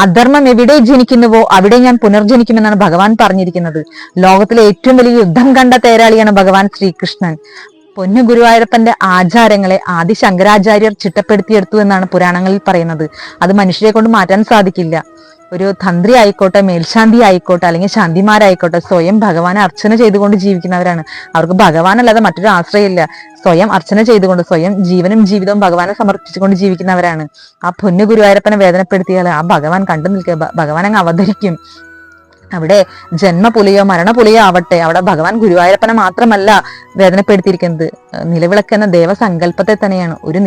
അധർമ്മം എവിടെ ജനിക്കുന്നുവോ അവിടെ ഞാൻ പുനർജനിക്കുമെന്നാണ് ഭഗവാൻ പറഞ്ഞിരിക്കുന്നത്. ലോകത്തിലെ ഏറ്റവും വലിയ യുദ്ധം കണ്ട തേരാളിയാണ് ഭഗവാൻ ശ്രീകൃഷ്ണൻ. പൊന്നു ഗുരുവായൂരപ്പന്റെ ആചാരങ്ങളെ ആദി ശങ്കരാചാര്യർ ചിട്ടപ്പെടുത്തിയെടുത്തു എന്നാണ് പുരാണങ്ങളിൽ പറയുന്നത്. അത് മനുഷ്യരെ കൊണ്ട് മാറ്റാൻ സാധിക്കില്ല. ഒരു തന്ത്രി ആയിക്കോട്ടെ, മേൽശാന്തി ആയിക്കോട്ടെ, അല്ലെങ്കിൽ ശാന്തിമാരായിക്കോട്ടെ, സ്വയം ഭഗവാനെ അർച്ചന ചെയ്തുകൊണ്ട് ജീവിക്കുന്നവരാണ്. അവർക്ക് ഭഗവാനല്ലാതെ മറ്റൊരു ആശ്രയമില്ല. സ്വയം അർച്ചന ചെയ്തുകൊണ്ട്, സ്വയം ജീവനും ജീവിതവും ഭഗവാനെ സമർപ്പിച്ചുകൊണ്ട് ജീവിക്കുന്നവരാണ്. ആ പൊന്നു ഗുരുവായൂരപ്പനെ വേദനപ്പെടുത്തിയാൽ ആ ഭഗവാൻ കണ്ടു നിൽക്കുക, ഭഗവാൻ അങ്ങ് അവതരിക്കും. അവിടെ ജന്മപുലിയോ മരണപുലിയോ ആവട്ടെ, അവിടെ ഭഗവാൻ ഗുരുവായൂരപ്പനെ മാത്രമല്ല വേദനപ്പെടുത്തിയിരിക്കുന്നത്. നിലവിളക്ക് എന്ന ദേവസങ്കല്പത്തെ തന്നെയാണ്. ഒരു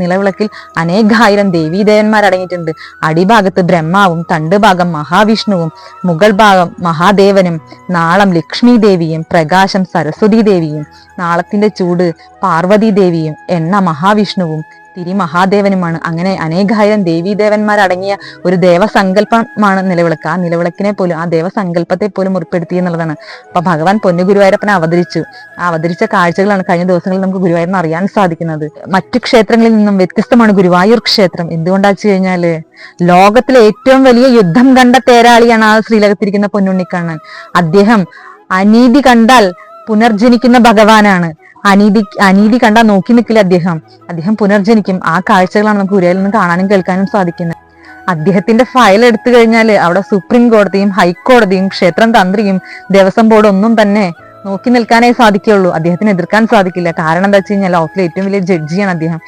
നിലവിളക്കിൽ അനേകായിരം ദേവീദേവന്മാർ അടങ്ങിയിട്ടുണ്ട്. അടിഭാഗത്ത് ബ്രഹ്മാവും, തണ്ടുഭാഗം മഹാവിഷ്ണുവും, മുകൾ ഭാഗം മഹാദേവനും, നാളം ലക്ഷ്മി ദേവിയും, പ്രകാശം സരസ്വതി ദേവിയും, നാളത്തിന്റെ ചൂട് പാർവതി ദേവിയും, എണ്ണ മഹാവിഷ്ണുവും, തിരി മഹാദേവനുമാണ്. അങ്ങനെ അനേകായിരം ദേവീദേവന്മാരടങ്ങിയ ഒരു ദേവസങ്കല്പമാണ് നിലവിളക്ക്. ആ നിലവിളക്കിനെ പോലും, ആ ദേവസങ്കല്പത്തെ പോലും ഉൾപ്പെടുത്തി എന്നുള്ളതാണ്. അപ്പൊ ഭഗവാൻ പൊന്നു ഗുരുവായൂരപ്പനെ അവതരിച്ചു. ആ അവതരിച്ച കാഴ്ചകളാണ് കഴിഞ്ഞ ദിവസങ്ങളിൽ നമുക്ക് ഗുരുവായൂരിനെ അറിയാൻ സാധിക്കുന്നത്. മറ്റു ക്ഷേത്രങ്ങളിൽ നിന്നും വ്യത്യസ്തമാണ് ഗുരുവായൂർ ക്ഷേത്രം. എന്തുകൊണ്ടാ വെച്ച് കഴിഞ്ഞാല് ലോകത്തിലെ ഏറ്റവും വലിയ യുദ്ധം കണ്ട തേരാളിയാണ് ആ ശ്രീലകത്തിരിക്കുന്ന പൊന്നുണ്ണിക്കണ്ണൻ. അദ്ദേഹം അനീതി കണ്ടാൽ പുനർജനിക്കുന്ന ഭഗവാനാണ്. അനീതി കണ്ടാൽ നോക്കി നിൽക്കില്ല അദ്ദേഹം പുനർജനിക്കും. ആ കാഴ്ചകളാണ് നമുക്ക് ഗുരുവായൂരിൽ നിന്ന് കാണാനും കേൾക്കാനും സാധിക്കുന്നത്. അദ്ദേഹത്തിന്റെ ഫയൽ എടുത്തു കഴിഞ്ഞാൽ അവിടെ സുപ്രീം കോടതിയും ഹൈക്കോടതിയും ക്ഷേത്രം തന്ത്രിയും ദേവസ്വം ബോർഡ് ഒന്നും തന്നെ നോക്കി നിൽക്കാനേ സാധിക്കുള്ളൂ. അദ്ദേഹത്തിന് എതിർക്കാൻ സാധിക്കില്ല. കാരണം എന്താ വെച്ച് കഴിഞ്ഞാൽ ലോകത്തിലെ ഏറ്റവും വലിയ ജഡ്ജിയാണ് അദ്ദേഹം.